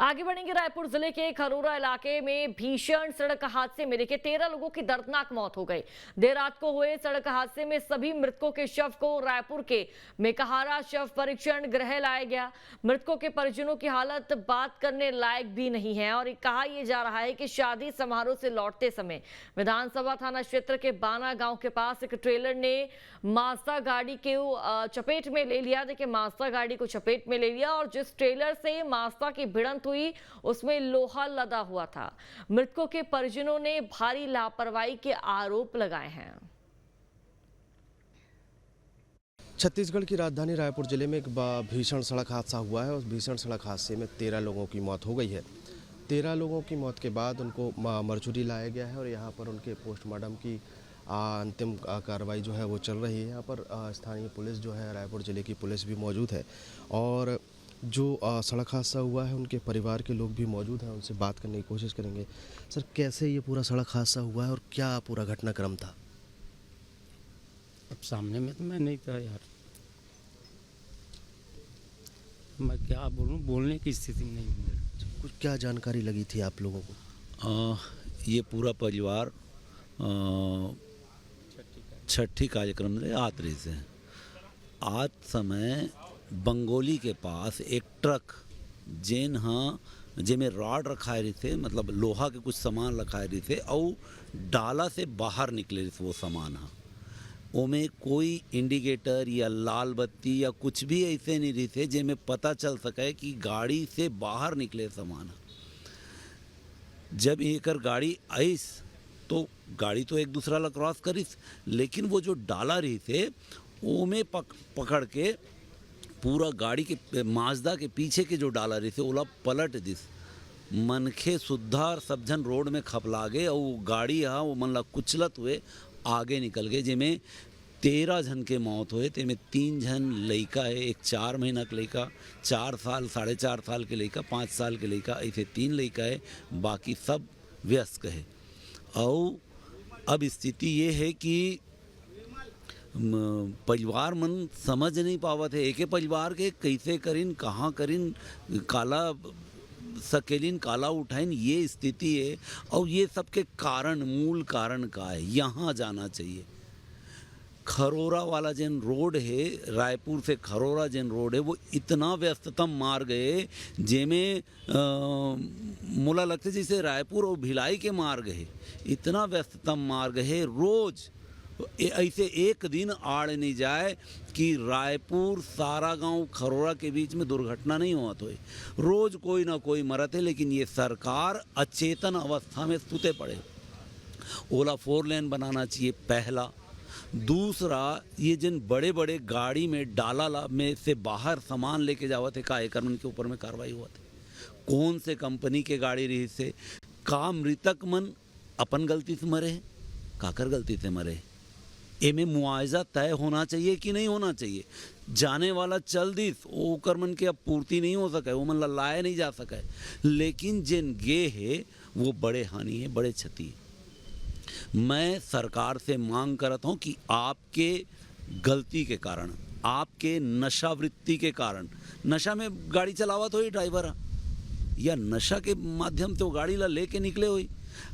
आगे बढ़ेंगे। रायपुर जिले के खरोरा इलाके में भीषण सड़क हादसे में देखिए 13 लोगों की दर्दनाक मौत हो गई। देर रात को हुए सड़क हादसे में सभी मृतकों के शव को रायपुर के मेकाहारा शव परीक्षण गृह लाया गया। मृतकों के परिजनों की हालत बात करने लायक भी नहीं है और कहा यह जा रहा है कि शादी समारोह से लौटते समय विधानसभा थाना क्षेत्र के बाना गांव के पास एक ट्रेलर ने माजदा गाड़ी के चपेट में ले लिया। देखिए माजदा गाड़ी को चपेट में ले लिया और जिस ट्रेलर से माजदा की भिड़ंत हुई उसमें लोहा लदा हुआ था। मृतकों के परिजनों ने भारी लापरवाही के आरोप लगाए हैं। छत्तीसगढ़ की राजधानी रायपुर जिले में एक भीषण सड़क हादसा हुआ है। उस भीषण सड़क हादसे में 13 लोगों की मौत हो गई है। 13 लोगों की मौत के बाद उनको मरचुरी लाया गया है और यहाँ पर उनके पोस्टमार्टम की अंतिम कार्रवाई जो है वो चल रही है। यहाँ पर स्थानीय पुलिस जो है, रायपुर जिले की पुलिस भी मौजूद है और जो सड़क हादसा हुआ है उनके परिवार के लोग भी मौजूद हैं। उनसे बात करने की कोशिश करेंगे। सर, कैसे ये पूरा सड़क हादसा हुआ है और क्या पूरा घटनाक्रम था? अब सामने में तो मैं नहीं था यार, मैं क्या बोलूं, बोलने की स्थिति में नहीं हूँ। कुछ क्या जानकारी लगी थी आप लोगों को? ये पूरा परिवार छठी कार्यक्रम में आतरी से आज समय बंगोली के पास एक ट्रक जेमें रॉड रखाए रही थे, मतलब लोहा के कुछ सामान रखाए रही थे और डाला से बाहर निकले रही थे वो सामान। ओमें कोई इंडिकेटर या लाल बत्ती या कुछ भी ऐसे नहीं रही थे जेमें पता चल सके कि गाड़ी से बाहर निकले सामान। जब एकर गाड़ी आईस तो गाड़ी तो एक दूसरा ला क्रॉस करीस, लेकिन वो जो डाला रही थे ओमें पकड़ के पूरा गाड़ी के माजदा के पीछे के जो डाला रही थे ओला पलट दिस। मनखे सुधार सब जन रोड में खपला गए और गाड़ी यहाँ वो मन ला कुचलत हुए आगे निकल गए, जिसमें 13 जन के मौत हुए। तेमें 3 जन लड़का है, एक 4 महीना का लड़का, 4 साल 4.5 साल के लड़का, 5 साल के लड़का, ऐसे 3 लड़का है, बाकी सब वयस्क है। और अब स्थिति ये है कि परिवार मन समझ नहीं पावत है। एक परिवार के कैसे करिन, कहाँ करिन, काला सकेलिन, काला उठाइन, ये स्थिति है। और ये सब के कारण, मूल कारण का है, यहाँ जाना चाहिए। खरोरा वाला जिन रोड है, रायपुर से खरोरा जिन रोड है, वो इतना व्यस्ततम मार्ग है जेमें मुला लगते जैसे रायपुर और भिलाई के मार्ग है। इतना व्यस्ततम मार्ग है, रोज ऐसे एक दिन आड़ नहीं जाए कि रायपुर सारा गांव खरोरा के बीच में दुर्घटना नहीं हुआ। तो रोज कोई ना कोई मरत है, लेकिन ये सरकार अचेतन अवस्था में सुते पड़े। ओला 4 लेन बनाना चाहिए पहला। दूसरा, ये जिन बड़े बड़े गाड़ी में डाला में से बाहर सामान लेके जावत है, का एकर मन के ऊपर में कार्रवाई हुआ थे। कौन से कंपनी के गाड़ी रही से, का मृतक मन अपन गलती से मरे हैं, काकर गलती से मरे हैं, एमें मुआवजा तय होना चाहिए कि नहीं होना चाहिए। जाने वाला चल दिस ओकर मन के अब पूर्ति नहीं हो सके, वो मन लाए नहीं जा सके, लेकिन जिन गे है वो बड़े हानि है, बड़े क्षति है। मैं सरकार से मांग करता हूँ कि आपके गलती के कारण, आपके नशावृत्ति के कारण, नशा में गाड़ी चलावत हो ड्राइवर या नशा के माध्यम से वो गाड़ी ला लेके निकले हुई।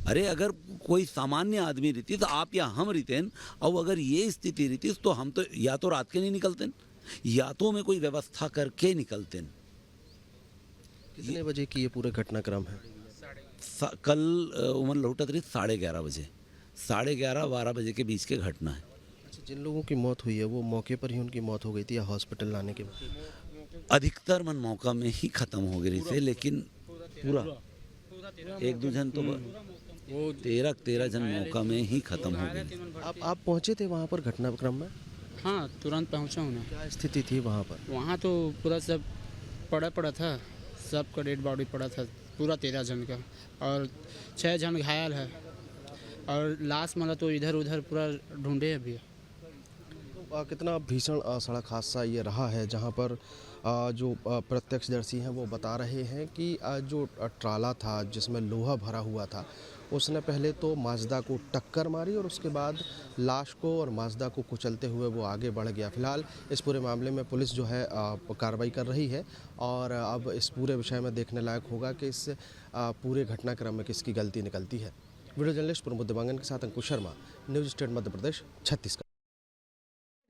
अरे अगर कोई सामान्य आदमी रहती तो आप या हम रहते, और अगर ये स्थिति रहती तो हम तो या तो रात के नहीं निकलते, या तो हमें कोई व्यवस्था करके निकलते। कितने बजे की ये पूरा घटनाक्रम है? कल उमर लौटत रही 11:30 बजे, 11:30-12 बजे के बीच के घटना है। अच्छा, जिन लोगों की मौत हुई है वो मौके पर ही उनकी मौत हो गई थी या हॉस्पिटल लाने के बाद? अधिकतर मन मौका में ही खत्म हो गई थे, लेकिन पूरा 1-2 जन तो वो 13 जन मौका में ही खत्म हो गए। आप पहुंचे थे वहाँ पर घटनाक्रम में? हाँ, तुरंत पहुँचा हूँ ना। क्या स्थिति थी वहाँ पर? वहाँ तो पूरा सब पड़ा था, सबका डेड बॉडी पड़ा था, पूरा 13 जन का, और 6 जन घायल है, और लाश मतलब तो इधर उधर पूरा ढूंढे अभी। कितना भीषण सड़क हादसा ये रहा है, जहाँ पर जो प्रत्यक्षदर्शी हैं वो बता रहे हैं कि जो ट्राला था जिसमें लोहा भरा हुआ था, उसने पहले तो माजदा को टक्कर मारी और उसके बाद लाश को और माजदा को कुचलते हुए वो आगे बढ़ गया। फिलहाल इस पूरे मामले में पुलिस जो है कार्रवाई कर रही है और अब इस पूरे विषय में देखने लायक होगा कि इस पूरे घटनाक्रम में किसकी गलती निकलती है। वीडियो जर्नलिस्ट प्रमोद देवांगन के साथ अंकुश शर्मा, न्यूज स्टेट मध्य प्रदेश, छत्तीसगढ़।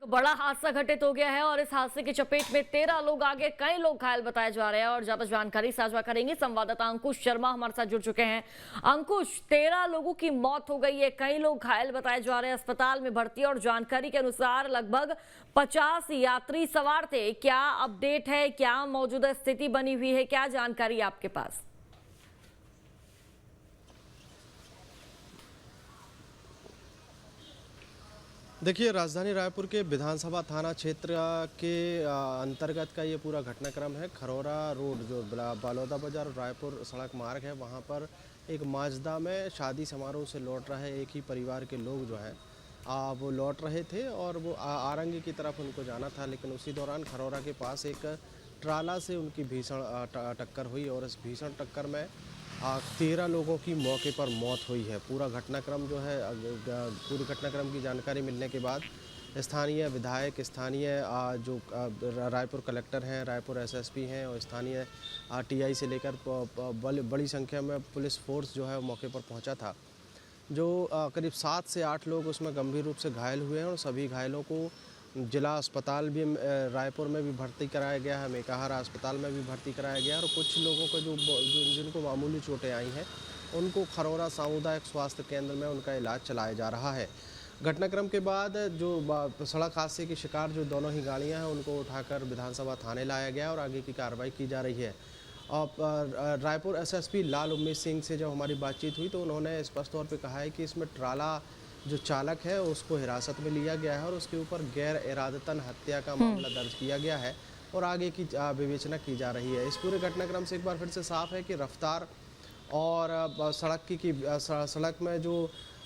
बड़ा हादसा घटित हो गया है और इस हादसे की चपेट में 13 लोग आगे, कई लोग घायल बताए जा रहे हैं और ज्यादा जानकारी साझा करेंगे संवाददाता अंकुश शर्मा हमारे साथ जुड़ चुके हैं। अंकुश, 13 लोगों की मौत हो गई है, कई लोग घायल बताए जा रहे हैं, अस्पताल में भर्ती और जानकारी के अनुसार लगभग 50 यात्री सवार थे। क्या अपडेट है, क्या मौजूदा स्थिति बनी हुई है, क्या जानकारी आपके पास? देखिए, राजधानी रायपुर के विधानसभा थाना क्षेत्र के अंतर्गत का ये पूरा घटनाक्रम है। खरौरा रोड जो बालोदा बाजार और रायपुर सड़क मार्ग है, वहाँ पर एक माजदा में शादी समारोह से लौट रहे एक ही परिवार के लोग जो है वो लौट रहे थे और वो आरंगी की तरफ उनको जाना था, लेकिन उसी दौरान खरौरा के पास एक ट्राला से उनकी भीषण टक्कर हुई और इस भीषण टक्कर में 13 लोगों की मौके पर मौत हुई है। पूरा घटनाक्रम जो है, पूरी घटनाक्रम की जानकारी मिलने के बाद स्थानीय विधायक, स्थानीय जो रायपुर कलेक्टर हैं, रायपुर एसएसपी हैं और स्थानीय टीआई से लेकर बड़ी संख्या में पुलिस फोर्स जो है मौके पर पहुंचा था। जो करीब 7 से 8 लोग उसमें गंभीर रूप से घायल हुए हैं और सभी घायलों को जिला अस्पताल भी रायपुर में भी भर्ती कराया गया है, मेकाहारा अस्पताल में भी भर्ती कराया गया है और कुछ लोगों को जिनको मामूली चोटें आई हैं उनको खरौरा सामुदायिक स्वास्थ्य केंद्र में उनका इलाज चलाया जा रहा है। घटनाक्रम के बाद जो सड़क हादसे की शिकार जो दोनों ही गाड़ियां हैं उनको उठाकर विधानसभा थाने लाया गया और आगे की कार्रवाई की जा रही है। रायपुर एसएसपी लाल उम्मीद सिंह से जब हमारी बातचीत हुई तो उन्होंने स्पष्ट तौर पे कहा है कि इसमें ट्राला जो चालक है उसको हिरासत में लिया गया है और उसके ऊपर गैर इरादतन हत्या का मामला दर्ज किया गया है और आगे की विवेचना की जा रही है। इस पूरे घटनाक्रम से एक बार फिर से साफ है कि रफ्तार और सड़क में जो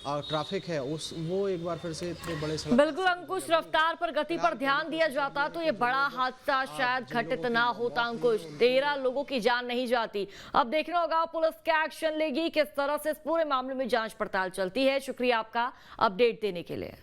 ट्रैफिक है वो एक बार फिर से इतने बड़े बिल्कुल अंकुश, रफ्तार पर, गति पर ध्यान दिया जाता तो ये बड़ा हादसा शायद घटित ना होता। अंकुश, 13 लोगों की जान नहीं जाती। अब देखना होगा पुलिस क्या एक्शन लेगी, किस तरह से इस पूरे मामले में जांच पड़ताल चलती है। शुक्रिया आपका अपडेट देने के लिए।